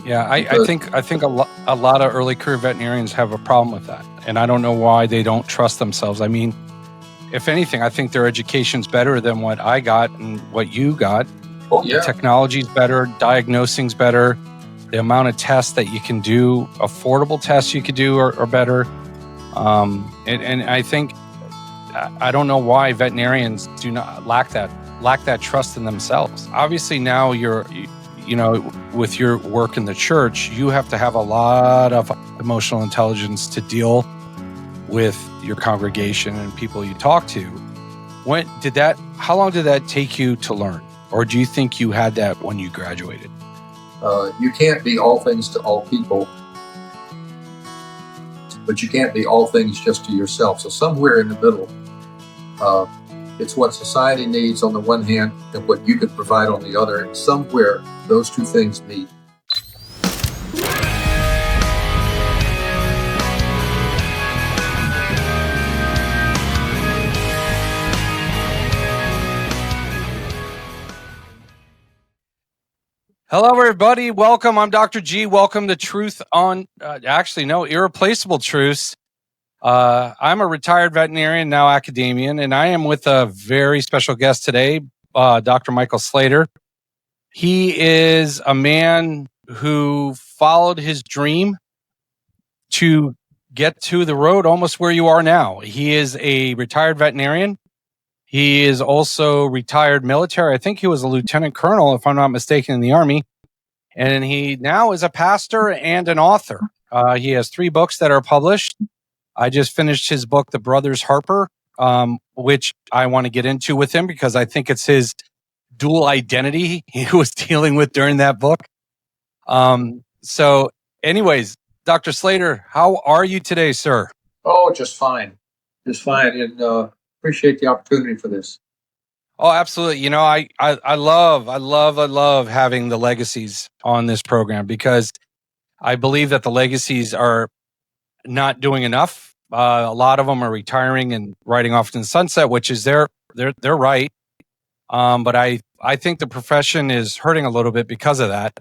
Yeah, Because I think a lot of early career veterinarians have a problem with that, and I don't know why they don't trust themselves. I mean, if anything, I think their education's better than what I got and what you got. oh The yeah, technology's better, diagnosing's better, the amount of tests that you can do, affordable tests you could do are better. And I think I don't know why veterinarians do not lack that trust in themselves. Obviously, now you know, with your work in the church, you have to have a lot of emotional intelligence to deal with your congregation and people you talk to. How long did that take you to learn? Or do you think you had that when you graduated? you can't be all things to all people, but you can't be all things just to yourself. So somewhere in the middle, it's what society needs on the one hand and what you can provide on the other. And somewhere those two things meet. Hello, everybody. Welcome. I'm Dr. G. Welcome to Irreplaceable Truths. I'm a retired veterinarian, now academician, and I am with a very special guest today, Dr. Michael Slayter. He is a man who followed his dream to get to the road almost where you are now. He is a retired veterinarian. He is also retired military. I think he was a lieutenant colonel, if I'm not mistaken, in the Army. And he now is a pastor and an author. He has 3 books that are published. I just finished his book, The Brothers Harper, which I want to get into with him because I think it's his dual identity he was dealing with during that book. So anyways, Dr. Slayter, how are you today, sir? Oh, just fine. Just fine. And appreciate the opportunity for this. Oh, absolutely. You know, I love having the legacies on this program because I believe that the legacies are not doing enough. A lot of them are retiring and riding off in the sunset, which is they're right. But I think the profession is hurting a little bit because of that.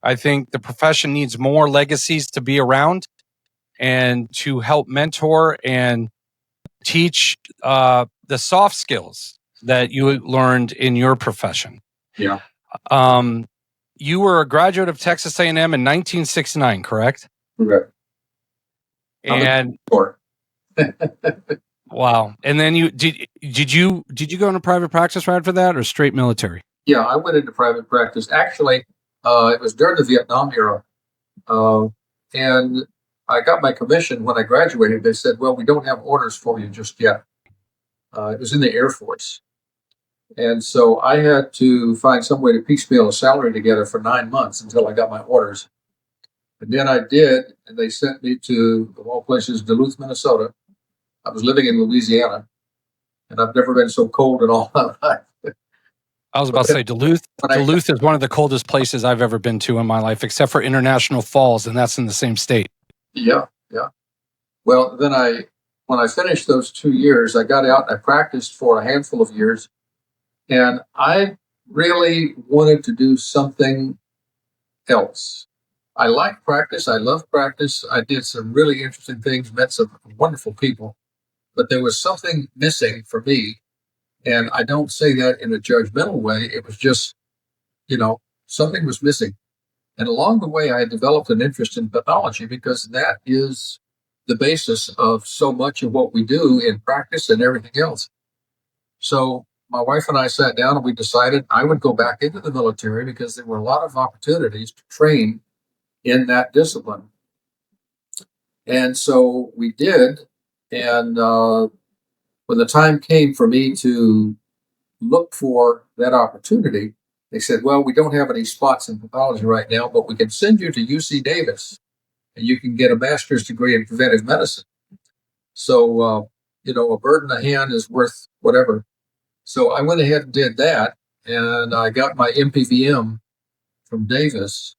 I think the profession needs more legacies to be around and to help mentor and teach the soft skills that you learned in your profession. Yeah. You were a graduate of Texas A&M in 1969, correct? Correct. And wow. And then did you go into private practice right after that, or straight military? Yeah, I went into private practice. Actually, it was during the Vietnam era. And I got my commission when I graduated. They said, well, we don't have orders for you just yet. It was in the Air Force. And so I had to find some way to piecemeal a salary together for 9 months until I got my orders. And then I did, and they sent me to, of all places, Duluth, Minnesota. I was living in Louisiana, and I've never been so cold in all my life. I was about to say Duluth. Duluth is one of the coldest places I've ever been to in my life, except for International Falls, and that's in the same state. Yeah, yeah. Well, then when I finished those 2 years, I got out and I practiced for a handful of years, and I really wanted to do something else. I like practice. I love practice. I did some really interesting things, met some wonderful people, but there was something missing for me. And I don't say that in a judgmental way. It was just, something was missing. And along the way, I developed an interest in pathology because that is the basis of so much of what we do in practice and everything else. So my wife and I sat down and we decided I would go back into the military because there were a lot of opportunities to train in that discipline. And so we did. And when the time came for me to look for that opportunity, they said, well, we don't have any spots in pathology right now, but we can send you to UC Davis and you can get a master's degree in preventive medicine. So, a bird in the hand is worth whatever. So I went ahead and did that, and I got my MPVM from Davis.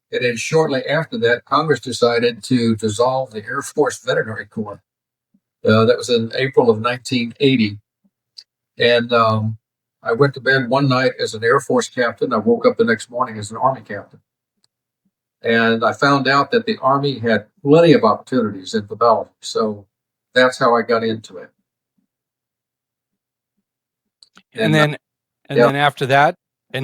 And then shortly after that, Congress decided to dissolve the Air Force Veterinary Corps. That was in April of 1980. And I went to bed one night as an Air Force captain. I woke up the next morning as an Army captain. And I found out that the Army had plenty of opportunities in pathology. So that's how I got into it. And then after that, so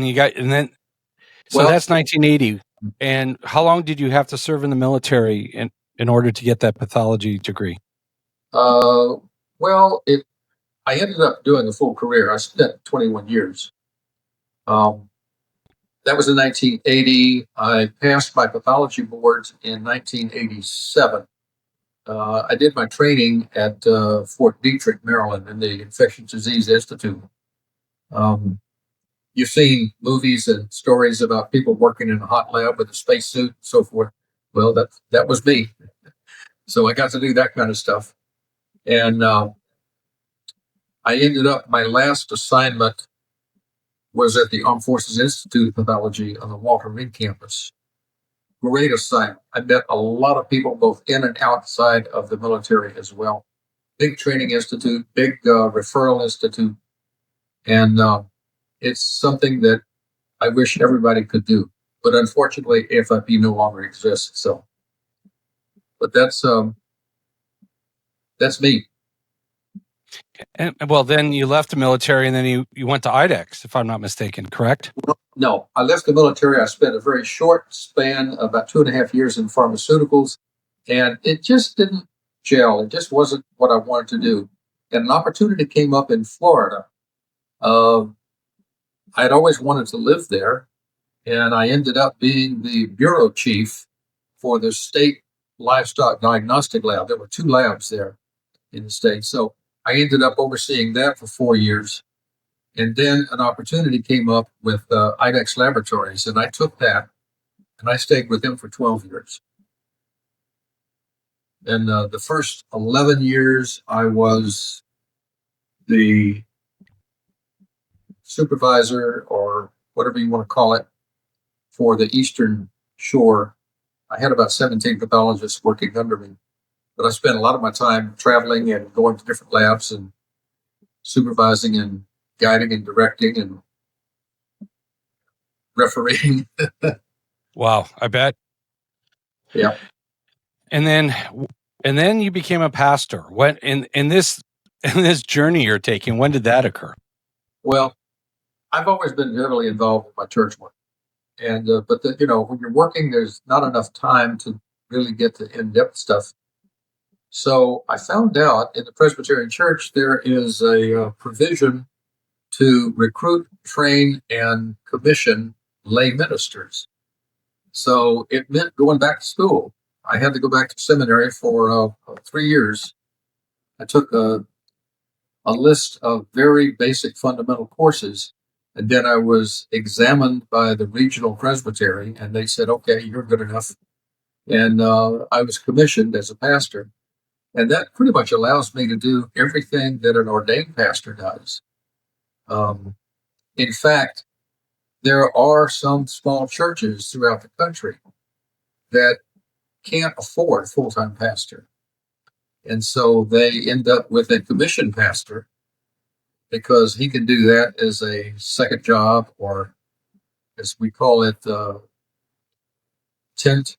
that's 1980. And how long did you have to serve in the military in order to get that pathology degree? I ended up doing a full career. I spent 21 years. That was in 1980. I passed my pathology boards in 1987. I did my training at Fort Detrick, Maryland, in the Infectious Disease Institute. You've seen movies and stories about people working in a hot lab with a spacesuit and so forth. Well, that was me. So I got to do that kind of stuff. And I ended up, my last assignment was at the Armed Forces Institute of Pathology on the Walter Reed campus. Great assignment. I met a lot of people both in and outside of the military as well. Big training institute, big referral institute. And it's something that I wish everybody could do. But unfortunately, FIP no longer exists. So, but that's me. And well, then you left the military, and then you went to IDEX, if I'm not mistaken, correct? No, I left the military. I spent a very short span, about 2.5 years in pharmaceuticals, and it just didn't gel. It just wasn't what I wanted to do. And an opportunity came up in Florida. I'd always wanted to live there, and I ended up being the bureau chief for the state livestock diagnostic lab. There were 2 labs there in the state. So I ended up overseeing that for 4 years. And then an opportunity came up with IDEX Laboratories, and I took that, and I stayed with them for 12 years. And the first 11 years, I was the supervisor, or whatever you want to call it, for the Eastern Shore. I had about 17 pathologists working under me, but I spent a lot of my time traveling and going to different labs and supervising and guiding and directing and refereeing. Wow, I bet. Yeah. And then you became a pastor. When in this journey you're taking, when did that occur? Well, I've always been heavily involved in my church work, and but when you're working, there's not enough time to really get to in-depth stuff. So I found out in the Presbyterian Church there is a provision to recruit, train, and commission lay ministers. So it meant going back to school. I had to go back to seminary for 3 years. I took a list of very basic fundamental courses, and then I was examined by the regional presbytery, and they said, okay, you're good enough. And I was commissioned as a pastor. And that pretty much allows me to do everything that an ordained pastor does. In fact, there are some small churches throughout the country that can't afford a full-time pastor. And so they end up with a commissioned pastor because he can do that as a second job, or as we call it, tent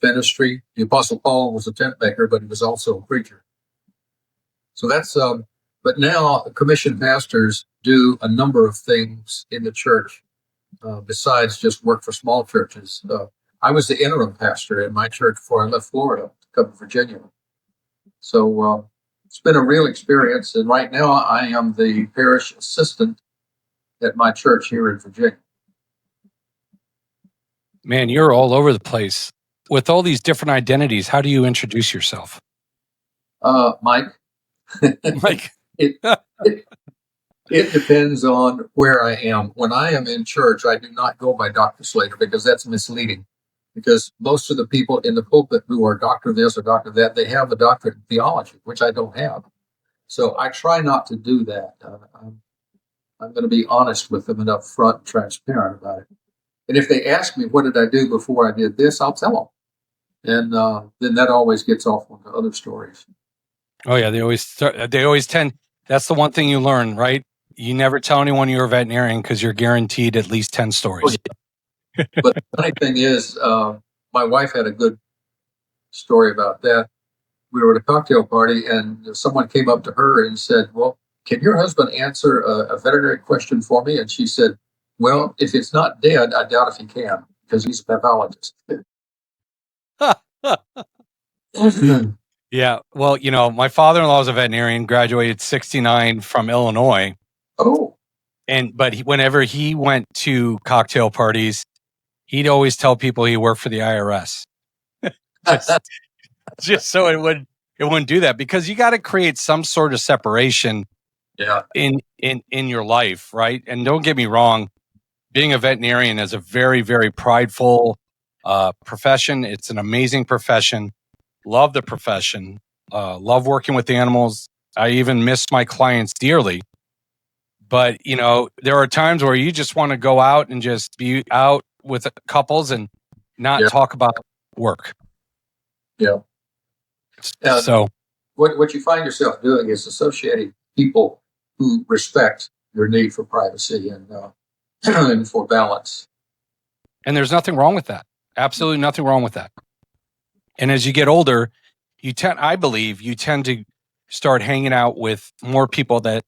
ministry. The Apostle Paul was a tent maker, but he was also a preacher. So that's, but now commissioned pastors do a number of things in the church besides just work for small churches. I was the interim pastor in my church before I left Florida to come to Virginia. So it's been a real experience. And right now I am the parish assistant at my church here in Virginia. Man, you're all over the place. With all these different identities, how do you introduce yourself? Mike. Mike. It depends on where I am. When I am in church, I do not go by Dr. Slayter because that's misleading. Because most of the people in the pulpit who are doctor this or doctor that, they have a doctorate in theology, which I don't have. So I try not to do that. I'm going to be honest with them and upfront and transparent about it. And if they ask me, what did I do before I did this, I'll tell them. And then that always gets off onto other stories. Oh, yeah. They always tend. That's the one thing you learn, right? You never tell anyone you're a veterinarian because you're guaranteed at least 10 stories. Oh, yeah. But the funny thing is, my wife had a good story about that. We were at a cocktail party, and someone came up to her and said, "Well, can your husband answer a veterinary question for me?" And she said, "Well, if it's not dead, I doubt if he can, because he's a pathologist." Yeah. Well, my father-in-law is a veterinarian, graduated 69 from Illinois. Oh, But whenever he went to cocktail parties, he'd always tell people he worked for the IRS. just so it wouldn't do that, because you got to create some sort of separation yeah, in your life, right? And don't get me wrong, being a veterinarian is a very, very prideful profession. It's an amazing profession. Love the profession. Love working with animals. I even miss my clients dearly. But there are times where you just want to go out and just be out with couples and not yeah, talk about work. yeah. And So what you find yourself doing is associating people who respect your need for privacy and and for balance. and there's nothing wrong with that. Absolutely nothing wrong with that. And as you get older, I believe you tend to start hanging out with more people that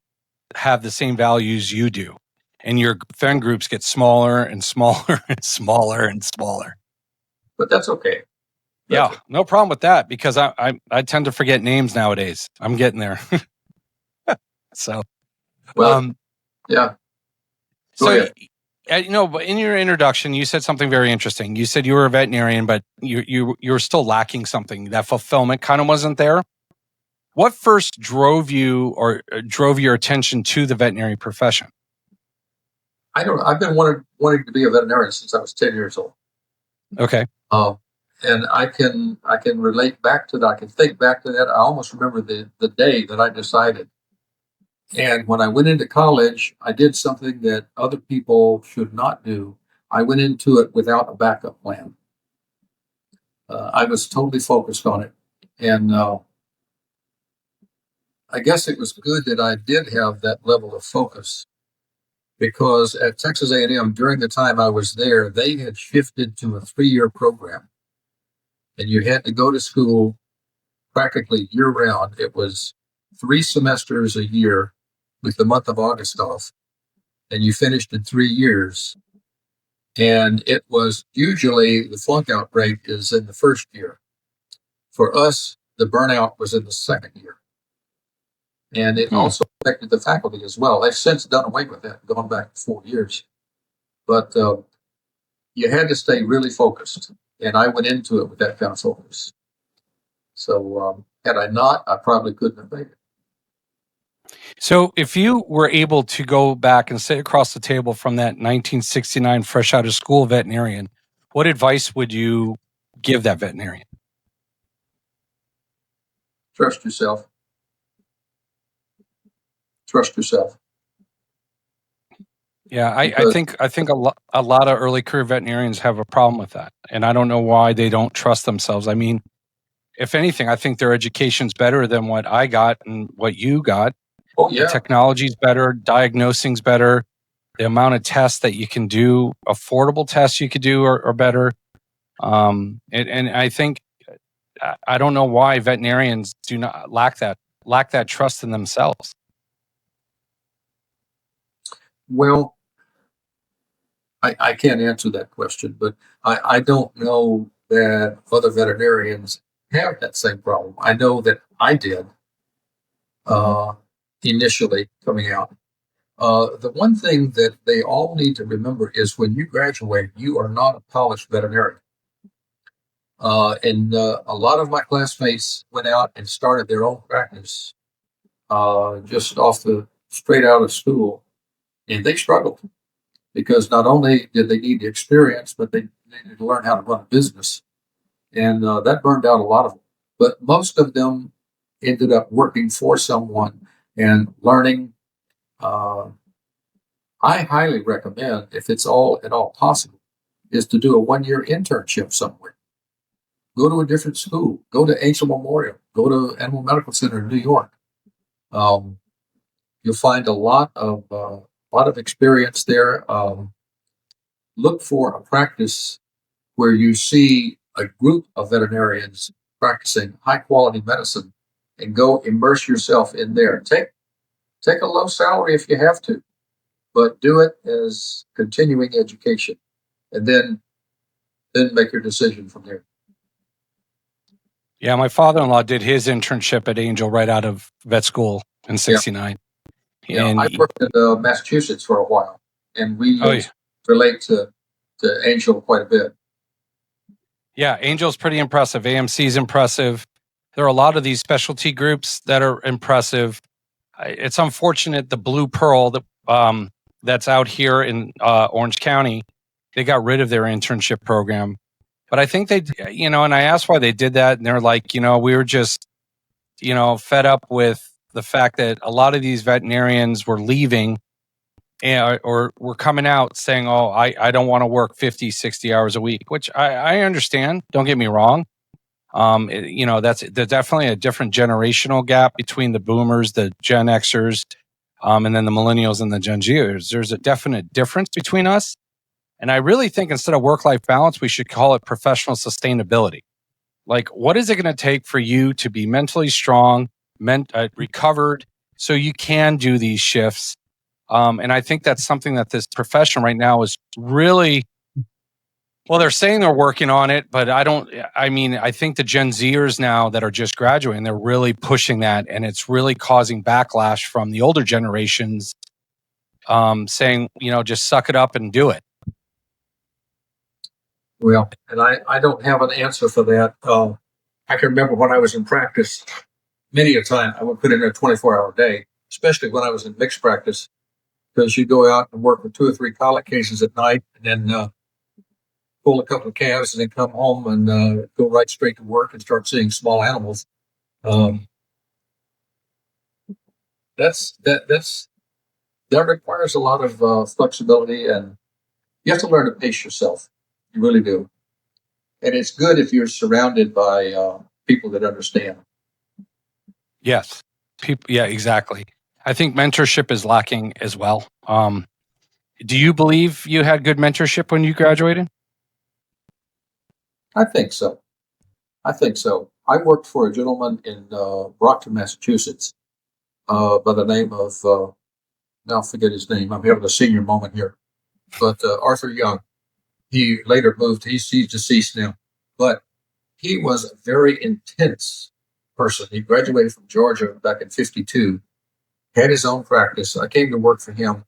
have the same values you do. And your friend groups get smaller and smaller and smaller and smaller. But that's okay. Yeah, no problem with that, because I tend to forget names nowadays. I'm getting there. So, Well, yeah. Go ahead. but in your introduction, you said something very interesting. You said you were a veterinarian, but you were still lacking something. That fulfillment kind of wasn't there. What first drove you or drove your attention to the veterinary profession? I don't. I've been wanting to be a veterinarian since I was 10 years old. Okay. And I can relate back to that. I can think back to that. I almost remember the day that I decided. And when I went into college, I did something that other people should not do. I went into it without a backup plan. I was totally focused on it, and I guess it was good that I did have that level of focus, because at Texas A&M, during the time I was there, they had shifted to a 3-year program, and you had to go to school practically year round. It was 3 semesters a year with the month of August off, and you finished in 3 years. And it was usually the flunk out rate is in the first year. For us, the burnout was in the second year. And it also affected the faculty as well. They've since done away with that, going back 4 years. But you had to stay really focused. And I went into it with that kind of focus. So had I not, I probably couldn't have made it. So if you were able to go back and sit across the table from that 1969 fresh out of school veterinarian, what advice would you give that veterinarian? Trust yourself. Trust yourself. Yeah, I think a lot of early career veterinarians have a problem with that, and I don't know why they don't trust themselves. I mean, if anything, I think their education's better than what I got and what you got. Oh, yeah. The technology's better, diagnosing's better, the amount of tests that you can do, affordable tests you could do are better. And I think I don't know why veterinarians do not lack that trust in themselves. Well, I can't answer that question, but I don't know that other veterinarians have that same problem. I know that I did initially coming out. The one thing that they all need to remember is when you graduate, you are not a polished veterinarian. And a lot of my classmates went out and started their own practice just straight out of school, and they struggled, because not only did they need the experience, but they needed to learn how to run a business. And that burned out a lot of them. But most of them ended up working for someone and learning. I highly recommend, if it's at all possible, is to do a 1-year internship somewhere. Go to a different school. Go to Angel Memorial. Go to Animal Medical Center in New York. You'll find a lot of experience there. Look for a practice where you see a group of veterinarians practicing high quality medicine and go immerse yourself in there. Take a low salary if you have to, but do it as continuing education, and then make your decision from there. Yeah, my father-in-law did his internship at Angel right out of vet school in '69. Yeah, And I worked in Massachusetts for a while, and we relate to Angel quite a bit. Yeah, Angel's pretty impressive. AMC's impressive. There are a lot of these specialty groups that are impressive. It's unfortunate the Blue Pearl that's out here in Orange County, they got rid of their internship program. But I think they, and I asked why they did that, and they're like, we were just, fed up with the fact that a lot of these veterinarians were leaving or were coming out saying, oh, I don't want to work 50, 60 hours a week, which I understand. Don't get me wrong. There's definitely a different generational gap between the boomers, the Gen Xers, and then the millennials and the Gen Zers. There's a definite difference between us. And I really think instead of work-life balance, we should call it professional sustainability. Like, what is it going to take for you to be mentally strong, recovered, so you can do these shifts? And I think that's something that this profession right now is really, well, they're saying they're working on it, but I think the Gen Zers now that are just graduating, they're really pushing that, and it's really causing backlash from the older generations saying, just suck it up and do it. Well, and I don't have an answer for that. I can remember when I was in practice, many a time I would put in a 24-hour day, especially when I was in mixed practice, because you go out and work with 2 or 3 colic cases at night, and then pull a couple of calves, and then come home and go right straight to work and start seeing small animals. That requires a lot of flexibility, and you have to learn to pace yourself. You really do. And it's good if you're surrounded by people that understand. Yes. Yeah, exactly. I think mentorship is lacking as well. Do you believe you had good mentorship when you graduated? I think so. I worked for a gentleman in Brockton, Massachusetts, by the name of, now I forget his name. I'm having a senior moment here. But Arthur Young. He later moved, he's deceased now. But he was a very intense person. He graduated from Georgia back in '52, had his own practice. I came to work for him,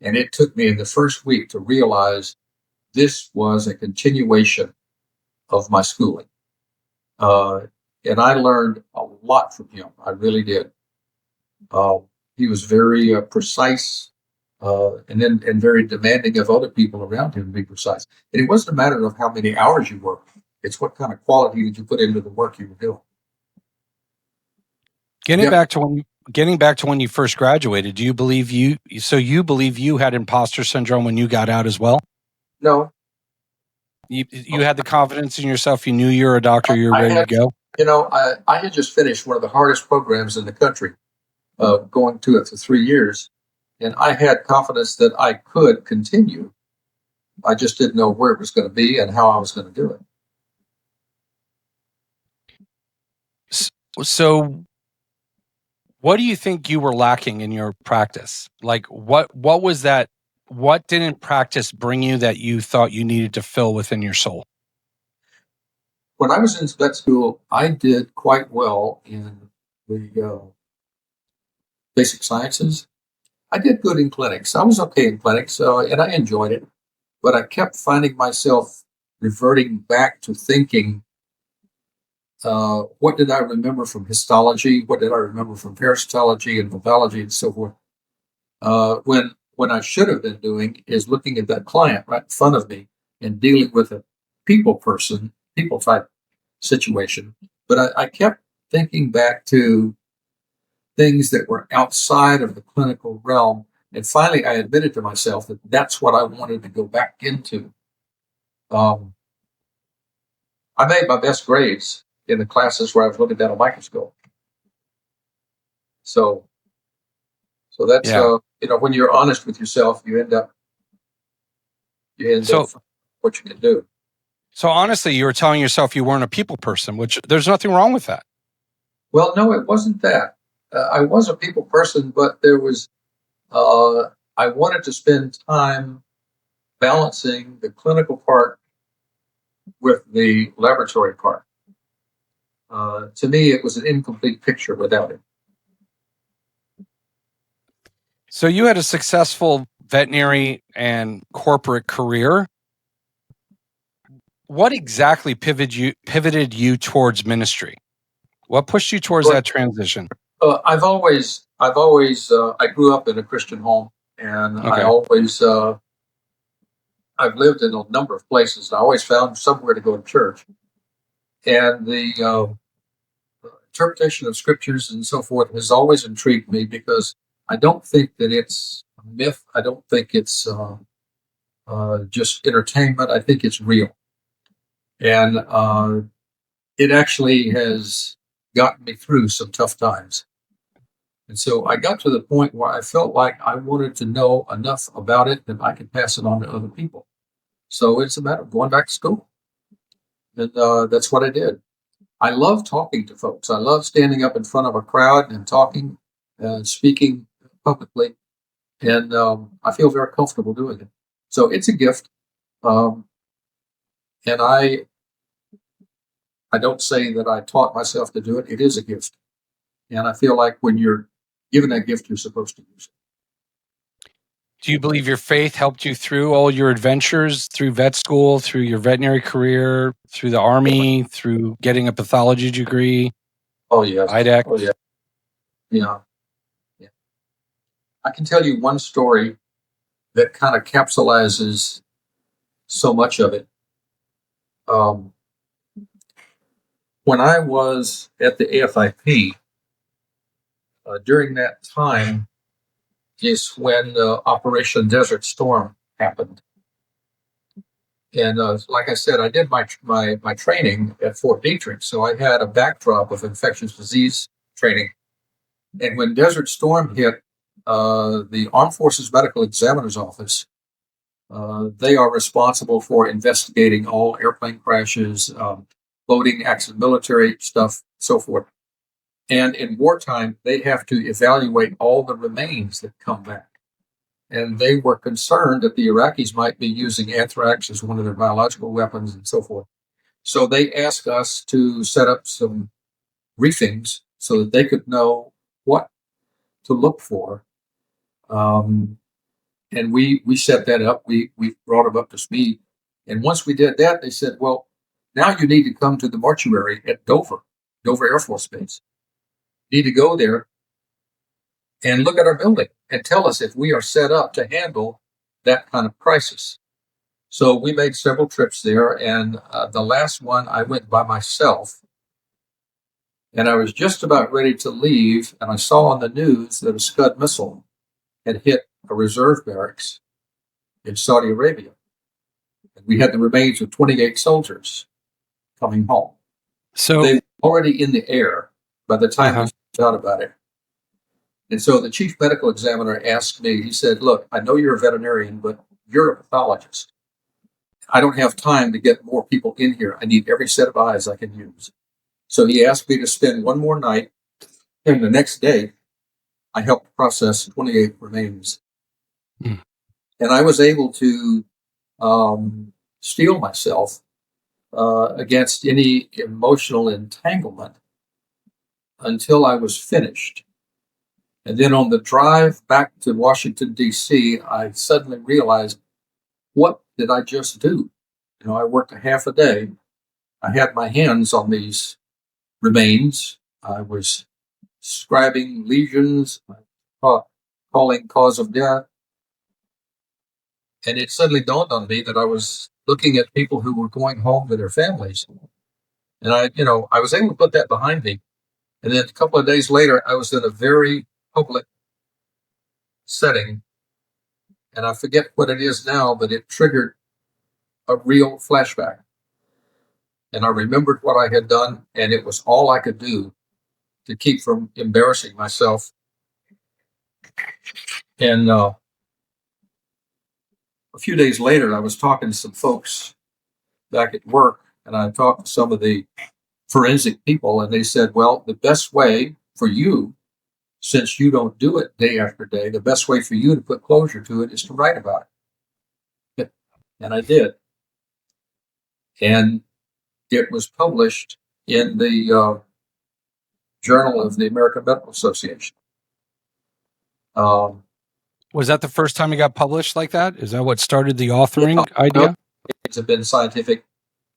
and it took me in the first week to realize this was a continuation of my schooling. And I learned a lot from him. I really did. He was very precise, and very demanding of other people around him to be precise. And it wasn't a matter of how many hours you worked; it's what kind of quality did you put into the work you were doing. Getting back to when you first graduated, do you believe you had imposter syndrome when you got out as well? No. You had the confidence in yourself. You knew you were a doctor. You were ready to go. I had just finished one of the hardest programs in the country, going to it for 3 years, and I had confidence that I could continue. I just didn't know where it was going to be and how I was going to do it. So, what do you think you were lacking in your practice? Like, what was that? What didn't practice bring you that you thought you needed to fill within your soul? When I was in vet school, I did quite well in the basic sciences. I did good in clinics. I was okay in clinics, and I enjoyed it. But I kept finding myself reverting back to thinking, what did I remember from histology? What did I remember from parasitology and pathology and so forth? When I should have been doing is looking at that client right in front of me and dealing with a people type situation. But I kept thinking back to things that were outside of the clinical realm. And finally, I admitted to myself that that's what I wanted to go back into. I made my best grades in the classes where I was looking down a microscope. So that's, when you're honest with yourself, you end up what you can do. So honestly, you were telling yourself you weren't a people person, which there's nothing wrong with that. Well, no, it wasn't that. I was a people person, but there was, I wanted to spend time balancing the clinical part with the laboratory part. To me, it was an incomplete picture without it. So you had a successful veterinary and corporate career. What exactly pivoted you towards ministry? What pushed you towards that transition? I grew up in a Christian home, and Okay. I've lived in a number of places. And I always found somewhere to go to church, and the interpretation of scriptures and so forth has always intrigued me because I don't think that it's a myth. I don't think it's just entertainment. I think it's real, and it actually has gotten me through some tough times. And so I got to the point where I felt like I wanted to know enough about it that I could pass it on to other people. So it's a matter of going back to school. And that's what I did. I love talking to folks. I love standing up in front of a crowd and talking and speaking publicly. And I feel very comfortable doing it. So it's a gift. Um, and I don't say that I taught myself to do it. It is a gift. And I feel like when you're given that gift, you're supposed to use it. Do you believe your faith helped you through all your adventures, through vet school, through your veterinary career, through the Army, through getting a pathology degree? Oh, yes. IDEX? Oh, yeah. Yeah. Yeah. I can tell you one story that kind of capsulizes so much of it. When I was at the AFIP, during that time is when Operation Desert Storm happened. And like I said, I did my training at Fort Detrick, so I had a backdrop of infectious disease training. And when Desert Storm hit, the Armed Forces Medical Examiner's Office, they are responsible for investigating all airplane crashes, boating, accident, military stuff, so forth. And in wartime, they have to evaluate all the remains that come back. And they were concerned that the Iraqis might be using anthrax as one of their biological weapons and so forth. So they asked us to set up some briefings so that they could know what to look for. And we set that up. We brought them up to speed. And once we did that, they said, well, now you need to come to the mortuary at Dover Air Force Base. You need to go there and look at our building and tell us if we are set up to handle that kind of crisis. So we made several trips there, and the last one I went by myself, and I was just about ready to leave, and I saw on the news that a Scud missile had hit a reserve barracks in Saudi Arabia. And we had the remains of 28 soldiers coming home. So they were already in the air by the time we found out about it. And so the chief medical examiner asked me, he said, look, I know you're a veterinarian, but you're a pathologist. I don't have time to get more people in here. I need every set of eyes I can use. So he asked me to spend one more night, and the next day, I helped process 28 remains. And I was able to steel myself against any emotional entanglement until I was finished. And then on the drive back to Washington, D.C., I suddenly realized, what did I just do? You know, I worked a half a day. I had my hands on these remains. I was scribing lesions, calling cause of death. And it suddenly dawned on me that I was looking at people who were going home to their families. And I was able to put that behind me. And then a couple of days later, I was in a very public setting. And I forget what it is now, but it triggered a real flashback. And I remembered what I had done, and it was all I could do to keep from embarrassing myself. And a few days later, I was talking to some folks back at work, and I talked to some of the forensic people, and they said, well, the best way for you, since you don't do it day after day, the best way for you to put closure to it is to write about it. And I did. And it was published in the Journal of the American Medical Association. Was that the first time it got published like that? Is that what started the authoring idea? It's been scientific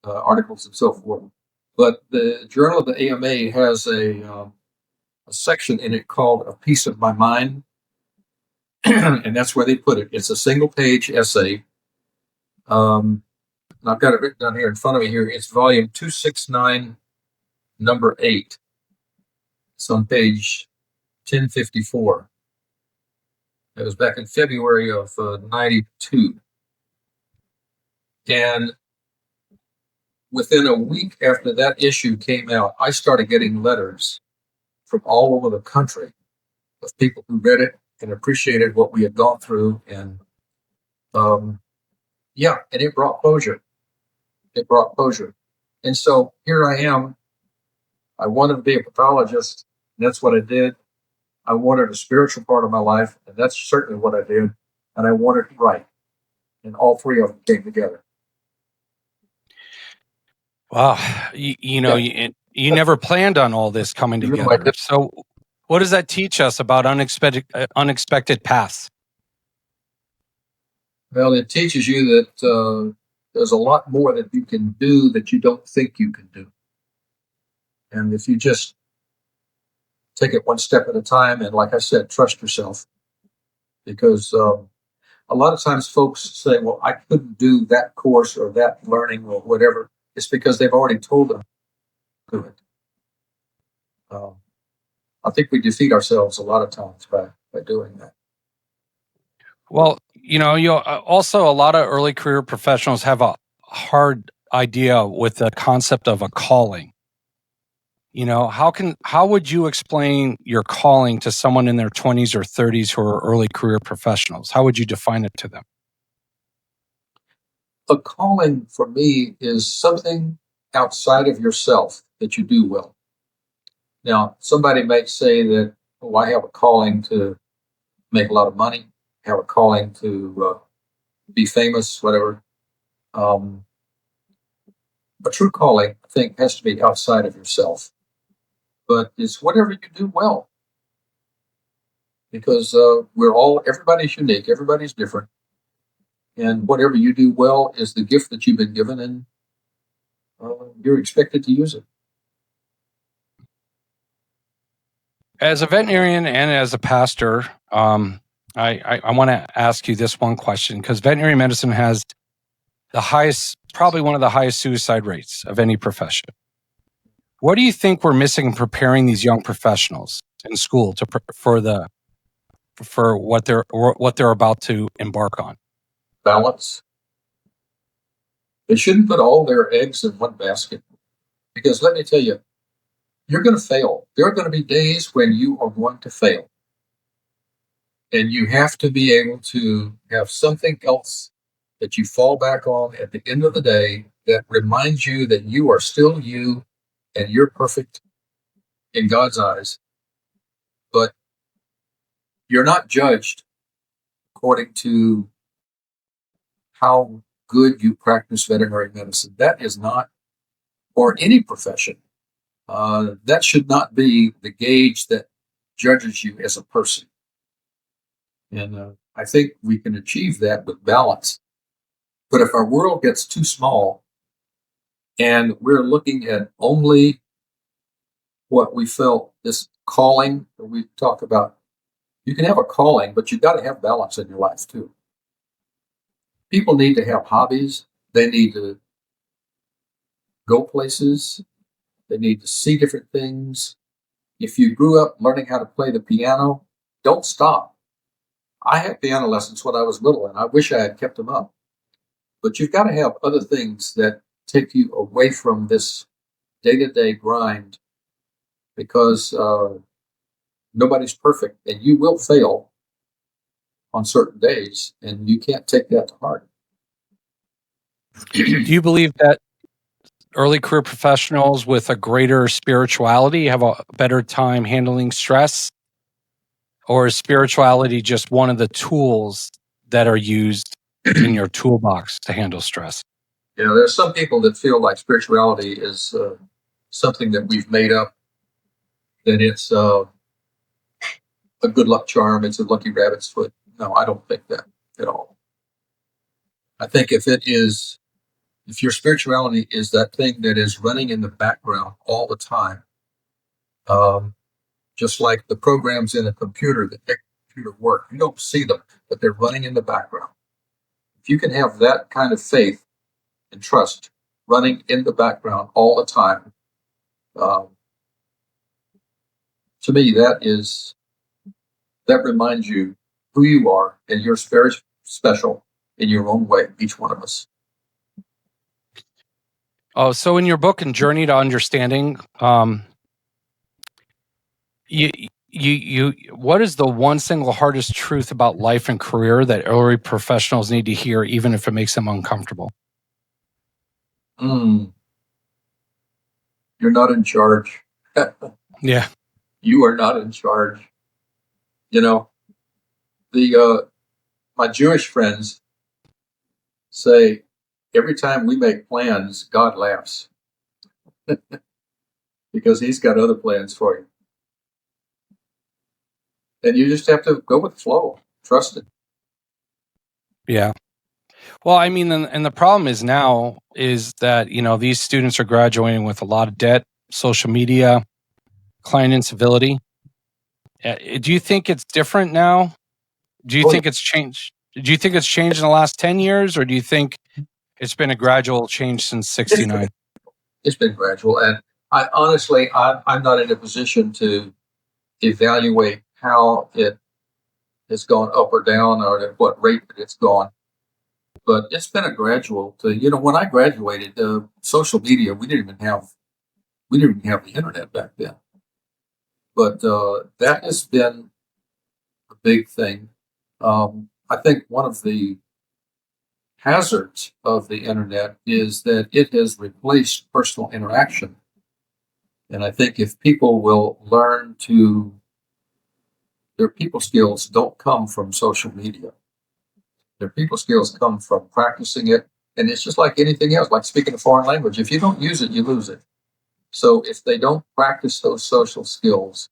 articles and so forth. But the Journal of the AMA has a section in it called A Piece of My Mind. And that's where they put it. It's a single-page essay. And I've got it written down here in front of me here. It's volume 269, number 8. It's on page 1054. It was back in February of 92. And within a week after that issue came out, I started getting letters from all over the country of people who read it and appreciated what we had gone through. And and it brought closure. It brought closure. And so here I am. I wanted to be a pathologist, and that's what I did. I wanted a spiritual part of my life, and that's certainly what I did. And I wanted to write. And all three of them came together. Wow. You never planned on all this coming together. So what does that teach us about unexpected paths? Well, it teaches you that there's a lot more that you can do that you don't think you can do. And if you just take it one step at a time, and like I said, trust yourself. Because a lot of times folks say, well, I couldn't do that course or that learning or whatever. It's because they've already told them to do it. I think we defeat ourselves a lot of times by doing that. Well, also a lot of early career professionals have a hard idea with the concept of a calling. How would you explain your calling to someone in their 20s or 30s who are early career professionals? How would you define it to them? A calling for me is something outside of yourself that you do well. Now, somebody might say that, oh, I have a calling to make a lot of money, I have a calling to be famous, whatever. A true calling, I think, has to be outside of yourself. But it's whatever you do well. Because everybody's unique, everybody's different. And whatever you do well is the gift that you've been given, and you're expected to use it. As a veterinarian and as a pastor, I want to ask you this one question, because veterinary medicine has probably one of the highest suicide rates of any profession. What do you think we're missing in preparing these young professionals in school for what they're about to embark on? Balance. They shouldn't put all their eggs in one basket, because let me tell you, you're going to fail. There are going to be days when you are going to fail. And you have to be able to have something else that you fall back on at the end of the day that reminds you that you are still you and you're perfect in God's eyes. But you're not judged according to how good you practice veterinary medicine. That is not, or any profession, that should not be the gauge that judges you as a person. And I think we can achieve that with balance. But if our world gets too small and we're looking at only what we felt, this calling that we talk about, you can have a calling, but you've got to have balance in your life too. People need to have hobbies. They need to go places. They need to see different things. If you grew up learning how to play the piano, don't stop. I had piano lessons when I was little, and I wish I had kept them up. But you've got to have other things that take you away from this day-to-day grind, because nobody's perfect, and you will fail on certain days, and you can't take that to heart. Do you believe that early career professionals with a greater spirituality have a better time handling stress? Or is spirituality just one of the tools that are used in your toolbox to handle stress? There's some people that feel like spirituality is something that we've made up, that it's a good luck charm, it's a lucky rabbit's foot. No, I don't think that at all. I think if your spirituality is that thing that is running in the background all the time, just like the programs in a computer that make the computer work, you don't see them, but they're running in the background. If you can have that kind of faith and trust running in the background all the time, to me, that reminds you who you are, and you're very special in your own way, each one of us. Oh, so in your book, In Journey to Understanding, what is the one single hardest truth about life and career that early professionals need to hear, even if it makes them uncomfortable? You're not in charge. Yeah. You are not in charge. My Jewish friends say every time we make plans, God laughs because He's got other plans for you. And you just have to go with the flow, trust it. Yeah. Well, I mean, and the problem is now is that, these students are graduating with a lot of debt, social media, client incivility. Do you think it's different now? Do you think it's changed? Do you think it's changed in the last 10 years, or do you think it's been a gradual change since 69? It's been gradual. And I honestly, I'm not in a position to evaluate how it has gone up or down or at what rate it's gone. But it's been a gradual when I graduated, social media, we didn't even have the internet back then. But that has been a big thing. I think one of the hazards of the internet is that it has replaced personal interaction. And I think if people will learn their people skills don't come from social media. Their people skills come from practicing it. And it's just like anything else, like speaking a foreign language. If you don't use it, you lose it. So if they don't practice those social skills,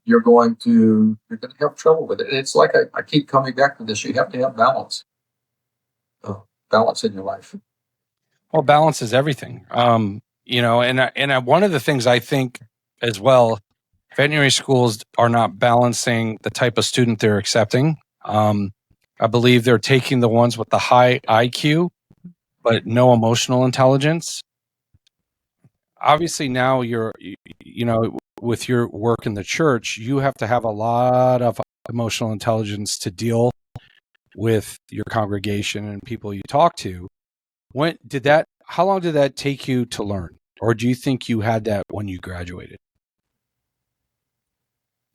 you're going to have trouble with it. And it's like I keep coming back to this. You have to have balance in your life. Well, balance is everything. And one of the things I think as well, veterinary schools are not balancing the type of student they're accepting. I believe they're taking the ones with the high IQ, but no emotional intelligence. Obviously, now with your work in the church, you have to have a lot of emotional intelligence to deal with your congregation and people you talk to. How long did that take you to learn? Or do you think you had that when you graduated?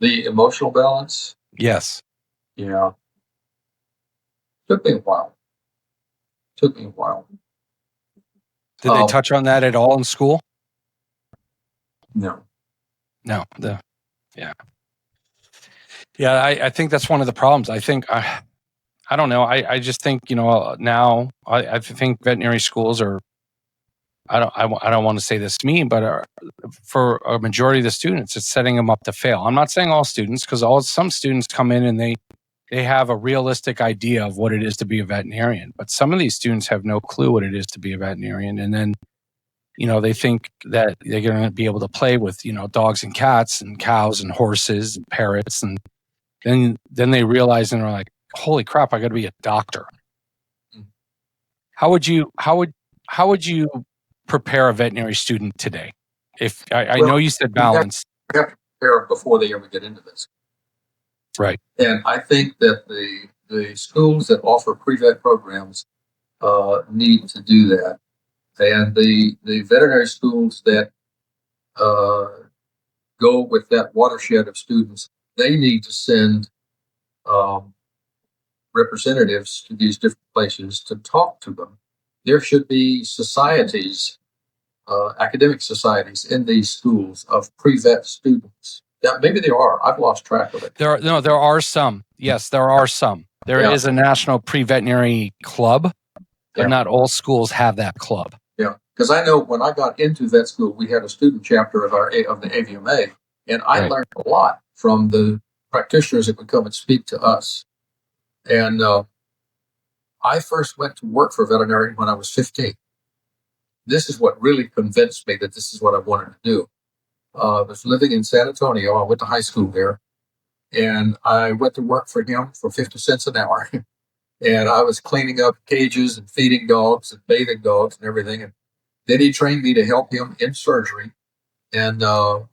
The emotional balance? Yes. Yeah. Took me a while. Did they touch on that at all in school? No. Yeah. Yeah, I think that's one of the problems. I think, I don't know. I just think, now I think veterinary schools are, I don't want to say this mean, but for a majority of the students, it's setting them up to fail. I'm not saying all students, because some students come in and they have a realistic idea of what it is to be a veterinarian, but some of these students have no clue what it is to be a veterinarian. And then, they think that they're going to be able to play with, dogs and cats and cows and horses and parrots. And then they realize and they're like, holy crap, I got to be a doctor. How would you prepare a veterinary student today? If I know you said balance. You have to prepare them before they ever get into this. Right. And I think that the schools that offer pre-vet programs need to do that. And the veterinary schools that go with that watershed of students, they need to send representatives to these different places to talk to them, there should be societies, academic societies in these schools of pre-vet students. Yeah, maybe there are. I've lost track of it. There are some. Yes, there are some. There is a national pre-veterinary club, but not all schools have that club. Yeah, because I know when I got into vet school, we had a student chapter of the AVMA, and I learned a lot from the practitioners that would come and speak to us. And I first went to work for Veterinary when I was 15. This is what really convinced me that this is what I wanted to do. I was living in San Antonio. I went to high school there, and I went to work for him for 50 cents an hour. And I was cleaning up cages and feeding dogs and bathing dogs and everything. And then he trained me to help him in surgery. And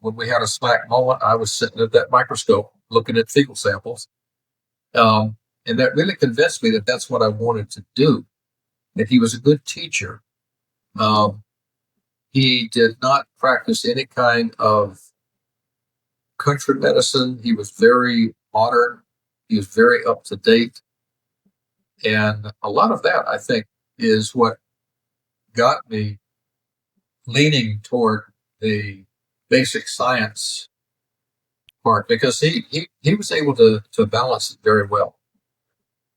when we had a slack moment, I was sitting at that microscope looking at fecal samples. And that really convinced me that that's what I wanted to do. That he was a good teacher. He did not practice any kind of country medicine. He was very modern. He was very up to date. And a lot of that, I think, is what got me leaning toward the basic science part, because he was able to balance it very well.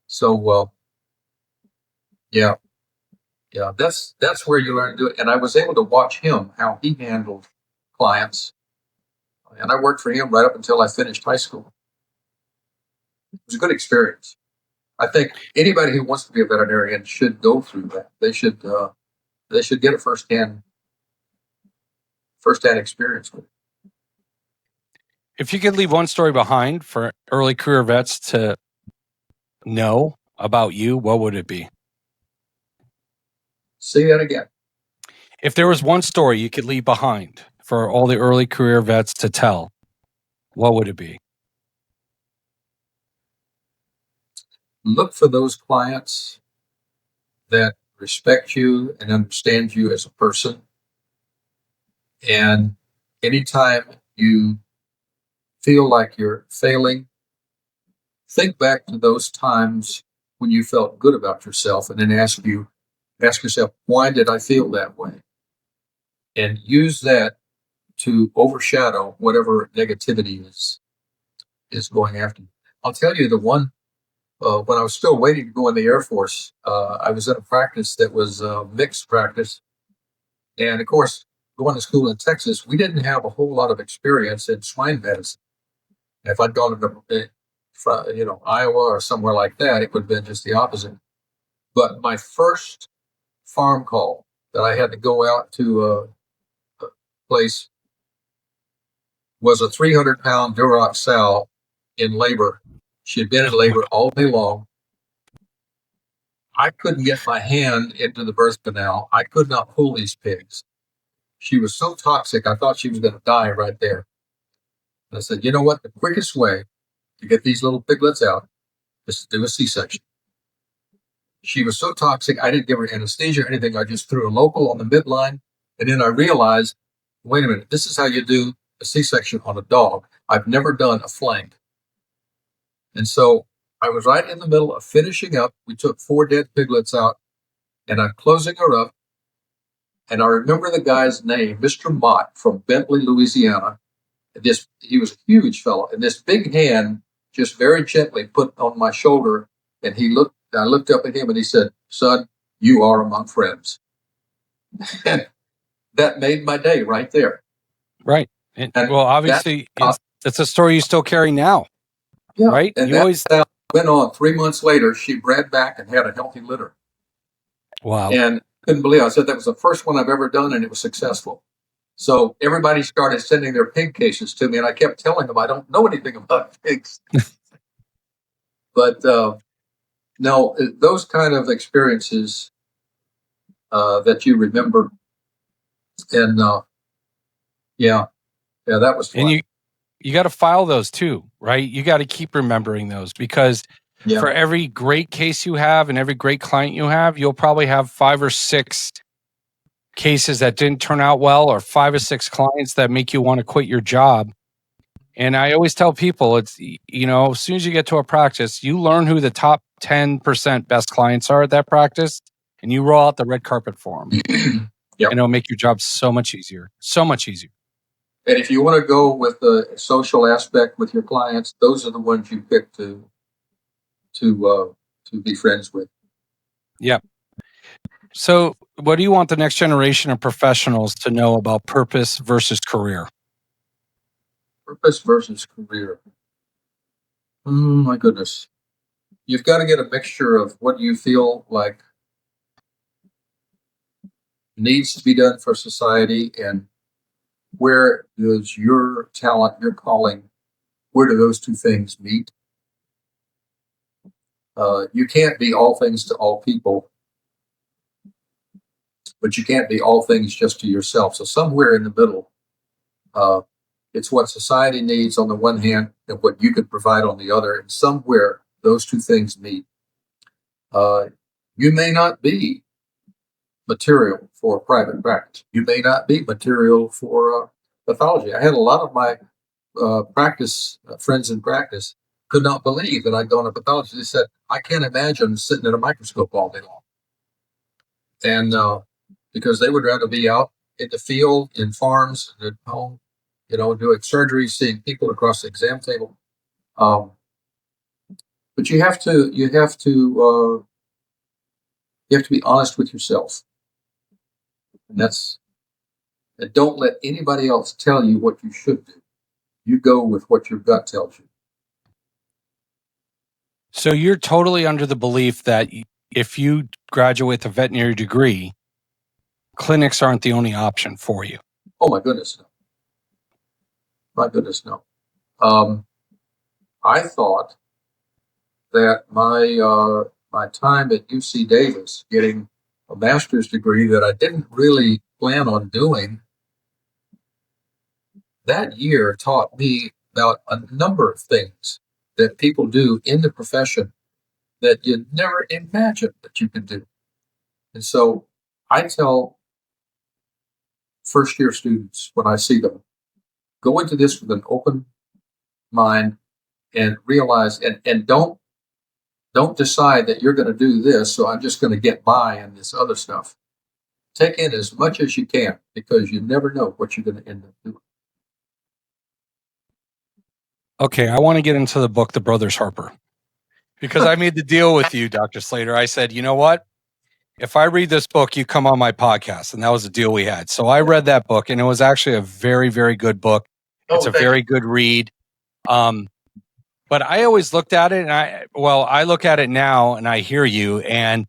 So, yeah, that's where you learn to do it. And I was able to watch him, how he handled clients. And I worked for him right up until I finished high school. It was a good experience. I think anybody who wants to be a veterinarian should go through that. They should get a firsthand experience with it. If you could leave one story behind for early career vets to know about you, what would it be? Say that again. If there was one story you could leave behind for all the early career vets to tell, what would it be? Look for those clients that respect you and understand you as a person. And anytime you feel like you're failing, think back to those times when you felt good about yourself, and then ask yourself, why did I feel that way? And use that to overshadow whatever negativity is going after you. I'll tell you the one, when I was still waiting to go in the Air Force, I was in a practice that was a mixed practice. And of course, going to school in Texas, we didn't have a whole lot of experience in swine medicine. If I'd gone to Iowa or somewhere like that, it would have been just the opposite. But my first farm call that I had to go out to a place was a 300-pound Duroc sow in labor. She had been in labor all day long. I couldn't get my hand into the birth canal. I could not pull these pigs. She was so toxic, I thought she was going to die right there. And I said, you know what? The quickest way to get these little piglets out is to do a C-section. She was so toxic, I didn't give her anesthesia or anything. I just threw a local on the midline. And then I realized, wait a minute, this is how you do a C-section on a dog. I've never done a flank. And so I was right in the middle of finishing up. We took 4 dead piglets out, and I'm closing her up. And I remember the guy's name, Mr. Mott from Bentley, Louisiana. He was a huge fellow, and this big hand just very gently put on my shoulder, and I looked up at him and he said, son, you are among friends. And that made my day right there. Right. And well, obviously, it's a story you still carry now. Yeah. Right? And that went on. 3 months later, she bred back and had a healthy litter. Wow. And couldn't believe it. I said that was the first one I've ever done, and it was successful. So everybody started sending their pig cases to me, and I kept telling them I don't know anything about pigs. But no, those kind of experiences that you remember, and that was fun. And you got to file those too, right? You got to keep remembering those, because for every great case you have and every great client you have, you'll probably have 5 or 6 cases that didn't turn out well, or 5 or 6 clients that make you want to quit your job. And I always tell people, it's, as soon as you get to a practice, you learn who the top 10% best clients are at that practice, and you roll out the red carpet for them. Yep. And it'll make your job so much easier. So much easier. And if you want to go with the social aspect with your clients, those are the ones you pick to be friends with. Yep. So, what do you want the next generation of professionals to know about purpose versus career? Purpose versus career. Oh, my goodness. You've got to get a mixture of what you feel like needs to be done for society and where does your talent, your calling, where do those two things meet? You can't be all things to all people, but you can't be all things just to yourself. So somewhere in the middle, it's what society needs on the one hand and what you could provide on the other. And somewhere those two things meet. You may not be material for private practice. You may not be material for pathology. I had a lot of my friends in practice could not believe that I'd gone to pathology. They said, I can't imagine sitting at a microscope all day long. And because they would rather be out in the field, in farms, at home, doing surgery, seeing people across the exam table. But you have to be honest with yourself. And don't let anybody else tell you what you should do. You go with what your gut tells you. So you're totally under the belief that if you graduate with a veterinary degree, clinics aren't the only option for you. Oh, my goodness, no. My goodness, no. I thought that my time at UC Davis getting a master's degree that I didn't really plan on doing, that year taught me about a number of things that people do in the profession that you never imagined that you could do. And so I tell first-year students when I see them, go into this with an open mind and realize, and don't decide that you're going to do this, so I'm just going to get by in this other stuff. Take in as much as you can because you never know what you're going to end up doing. Okay, I want to get into the book, The Brothers Harper, because I made the deal with you, Dr. Slayter. I said, you know what? If I read this book, you come on my podcast. And that was the deal we had. So I read that book, and it was actually a very, very good book. It's a very good read. But I always looked at it, and I look at it now, and I hear you. And,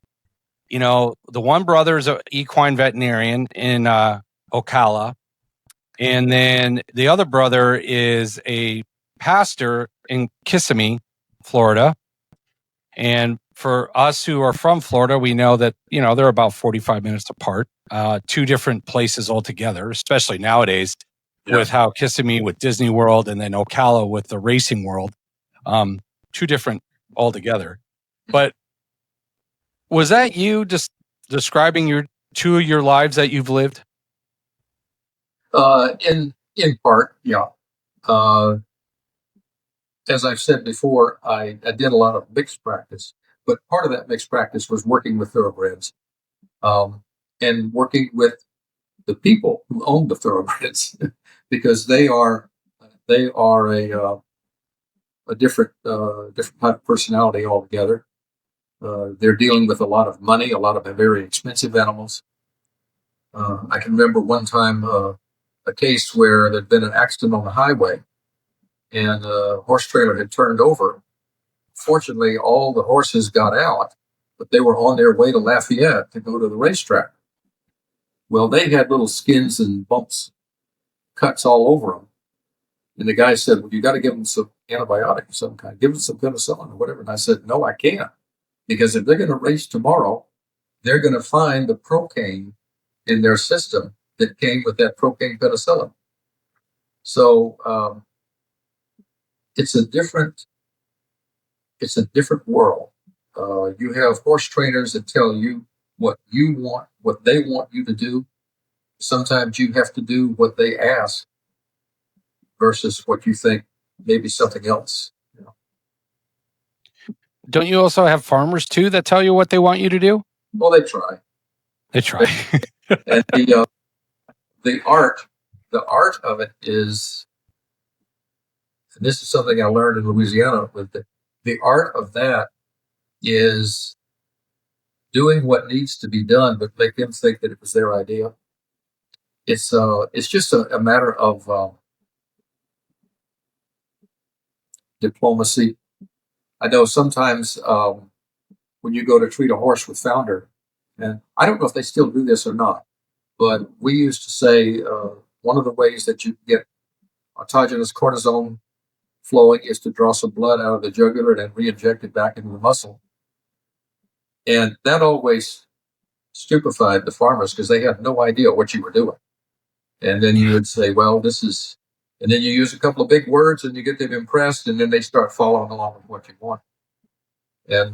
the one brother is an equine veterinarian in Ocala. And then the other brother is a pastor in Kissimmee, Florida. And for us who are from Florida, we know that, they're about 45 minutes apart, two different places altogether, especially nowadays with how Kissimmee with Disney World and then Ocala with the racing world, two different altogether. But was that you just describing two of your lives that you've lived? In part, yeah. As I've said before, I did a lot of mixed practice, but part of that mixed practice was working with thoroughbreds, and working with the people who own the thoroughbreds, because they are a different type of personality altogether. They're dealing with a lot of money, a lot of very expensive animals. I can remember one time a case where there'd been an accident on the highway and a horse trailer had turned over. Fortunately, all the horses got out, but they were on their way to Lafayette to go to the racetrack. Well, they had little skins and bumps, cuts all over them. And the guy said, well, you got to give them some antibiotic of some kind. Give them some penicillin or whatever. And I said, no, I can't. Because if they're going to race tomorrow, they're going to find the procaine in their system that came with that procaine penicillin. So it's a different world. You have horse trainers that tell you what you want, what they want you to do. Sometimes you have to do what they ask versus what you think maybe something else. Don't you also have farmers too that tell you what they want you to do? Well, they try. They try. And the art of it is, and this is something I learned in Louisiana, with the art of that is doing what needs to be done, but make them think that it was their idea. It's just a matter of diplomacy. I know sometimes when you go to treat a horse with founder, and I don't know if they still do this or not, but we used to say one of the ways that you get autogenous cortisone flowing is to draw some blood out of the jugular and then re-inject it back into the muscle. And that always stupefied the farmers because they had no idea what you were doing. And then you would say, well, this is, and then you use a couple of big words and you get them impressed, and then they start following along with what you want. And,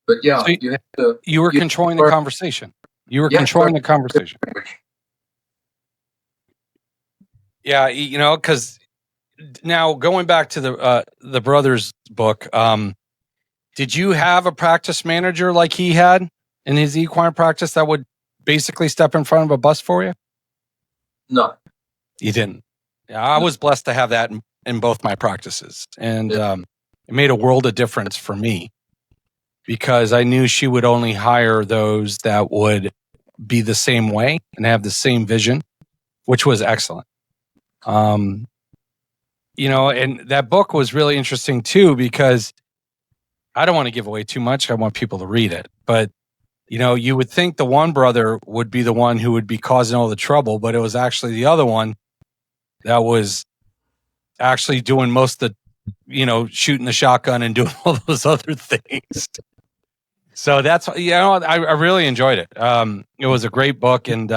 but yeah, So you have to. you were controlling the conversation. You were controlling the conversation. Yeah, because now going back to the brother's book, did you have a practice manager like he had in his equine practice that would basically step in front of a bus for you? No, you didn't. Yeah, I was blessed to have that in both my practices, and it made a world of difference for me because I knew she would only hire those that would be the same way and have the same vision, which was excellent. And that book was really interesting too, because I don't want to give away too much. I want people to read it, but you would think the one brother would be the one who would be causing all the trouble, but it was actually the other one that was actually doing most of the, shooting the shotgun and doing all those other things. So that's, I really enjoyed it. It was a great book. And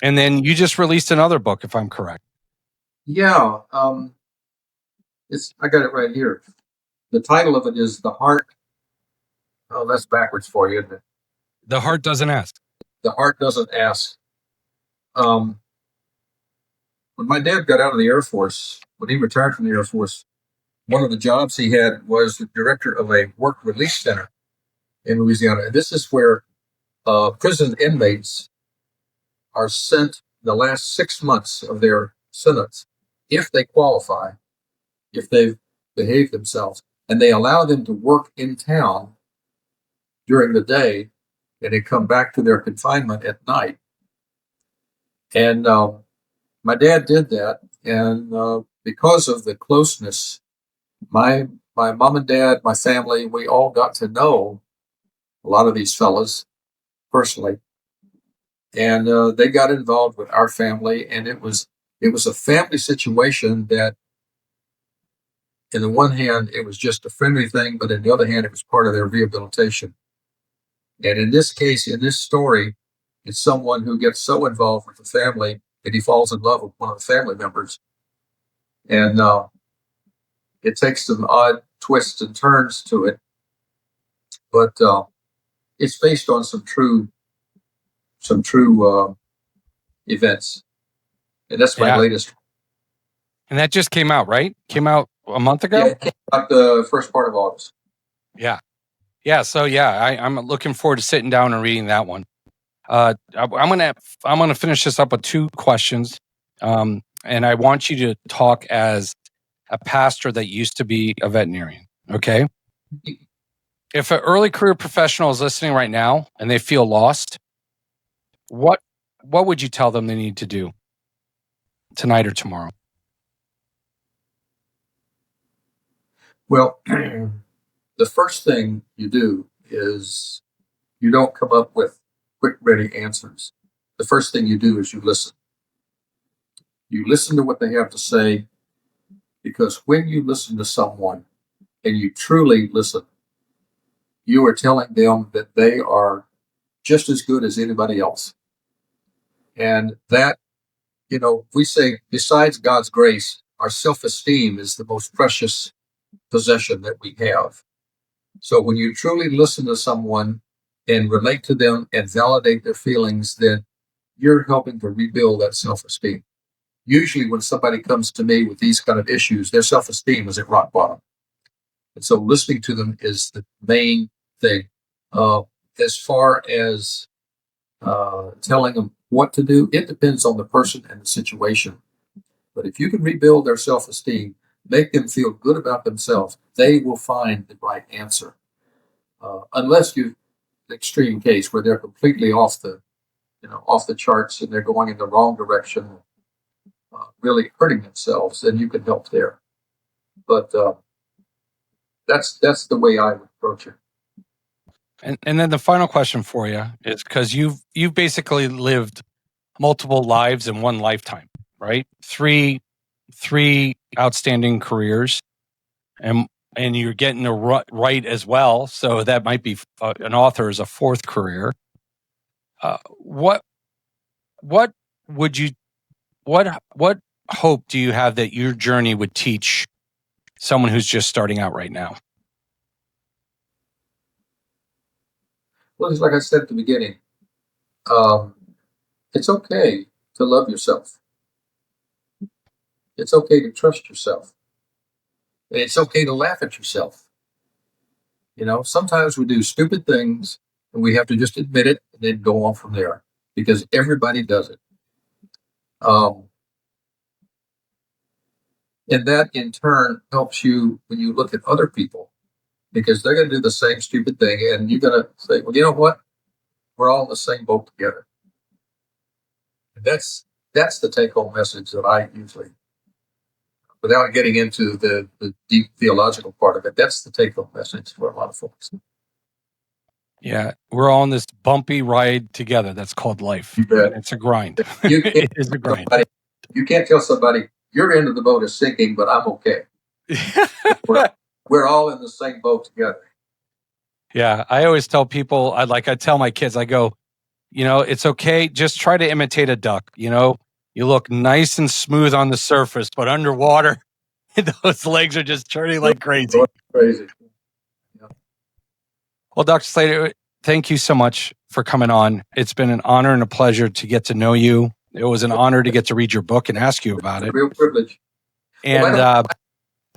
then you just released another book, if I'm correct. Yeah. I got it right here. The title of it is The Heart. Oh, that's backwards for you, isn't it? The Heart Doesn't Ask. The Heart Doesn't Ask. When my dad got out of the Air Force, when he retired from the Air Force, one of the jobs he had was the director of a work release center in Louisiana. And this is where prison inmates are sent the last 6 months of their sentence, if they qualify, if they've behaved themselves, and they allow them to work in town during the day, and they come back to their confinement at night. And my dad did that, and because of the closeness, my mom and dad, my family, we all got to know a lot of these fellas personally, and they got involved with our family, and it was a family situation that, in the one hand, it was just a friendly thing, but in the other hand, it was part of their rehabilitation. And in this case, in this story, it's someone who gets so involved with the family that he falls in love with one of the family members. And it takes some odd twists and turns to it, but it's based on some true events. And that's my latest. And that just came out, right? Came out a month ago? Yeah, it came out the first part of August. Yeah. Yeah. So I'm looking forward to sitting down and reading that one. I'm gonna finish this up with 2 questions. And I want you to talk as a pastor that used to be a veterinarian. Okay. If an early career professional is listening right now and they feel lost, what would you tell them they need to do tonight or tomorrow? Well, the first thing you do is you don't come up with quick, ready answers. The first thing you do is you listen. You listen to what they have to say, because when you listen to someone and you truly listen, you are telling them that they are just as good as anybody else. And that, we say, besides God's grace, our self-esteem is the most precious possession that we have. So when you truly listen to someone and relate to them and validate their feelings, then you're helping to rebuild that self-esteem. Usually when somebody comes to me with these kind of issues, their self-esteem is at rock bottom. And so listening to them is the main thing. As far as telling them what to do, it depends on the person and the situation. But if you can rebuild their self-esteem, make them feel good about themselves, they will find the right answer. Unless you extreme case where they're completely off the charts and they're going in the wrong direction, really hurting themselves, then you can help there. But that's the way I would approach it. And then the final question for you is, because you've basically lived multiple lives in one lifetime, right? Three outstanding careers, and you're getting to write as well. So that might be an author is a fourth career. What would you what hope do you have that your journey would teach someone who's just starting out right now? Well, it's like I said at the beginning, it's okay to love yourself. It's okay to trust yourself. And it's okay to laugh at yourself. Sometimes we do stupid things and we have to just admit it and then go on from there because everybody does it. And that in turn helps you when you look at other people, because they're going to do the same stupid thing. And you're going to say, well, you know what? We're all in the same boat together. And that's the take home message that I usually, without getting into the deep theological part of it, that's the take home message for a lot of folks. Yeah, we're all on this bumpy ride together. That's called life. It's a grind. It is a grind. You can't tell somebody your end of the boat is sinking, but I'm okay. We're all in the same boat together. Yeah, I always tell people, I tell my kids, I go, it's okay. Just try to imitate a duck. You look nice and smooth on the surface, but underwater, those legs are just turning like crazy. Crazy. Yeah. Well, Dr. Slayter, thank you so much for coming on. It's been an honor and a pleasure to get to know you. It was an honor to get to read your book and ask you about it. Real privilege. And that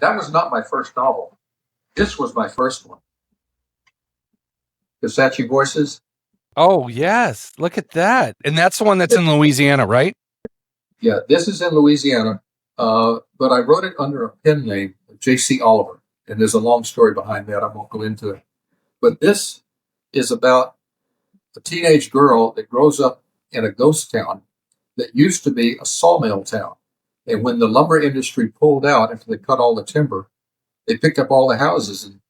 was not my first novel. This was my first one. Versace Voices. Oh, yes. Look at that. And that's the one that's in Louisiana, right? Yeah, this is in Louisiana. But I wrote it under a pen name, J.C. Oliver. And there's a long story behind that. I won't go into it. But this is about a teenage girl that grows up in a ghost town that used to be a sawmill town. And when the lumber industry pulled out after they cut all the timber, they picked up all the houses. And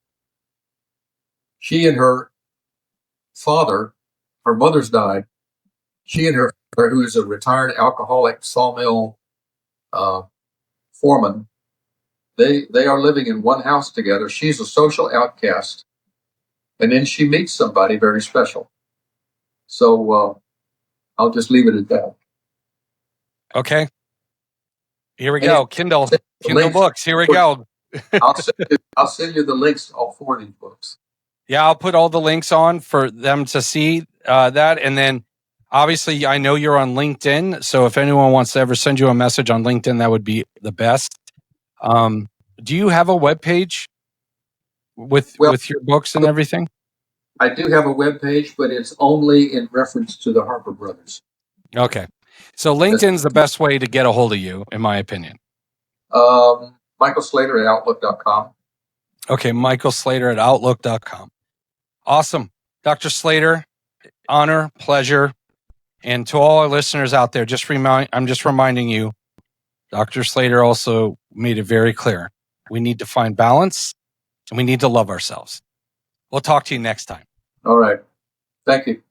she and her father, her mother's died. She and her father, who is a retired alcoholic sawmill foreman, they are living in one house together. She's a social outcast. And then she meets somebody very special. So I'll just leave it at that. Okay. Here we go. Kindle books. Here we go. I'll send you the links to all four of these books. Yeah, I'll put all the links on for them to see that. And then obviously I know you're on LinkedIn. So if anyone wants to ever send you a message on LinkedIn, that would be the best. Do you have a webpage with your books and everything? I do have a webpage, but it's only in reference to the Harper brothers. Okay. So LinkedIn's the best way to get a hold of you, in my opinion. Michael Slayter at Outlook.com. Okay, Michael Slayter at Outlook.com. Awesome. Dr. Slayter, honor, pleasure. And to all our listeners out there, I'm just reminding you, Dr. Slayter also made it very clear. We need to find balance and we need to love ourselves. We'll talk to you next time. All right. Thank you.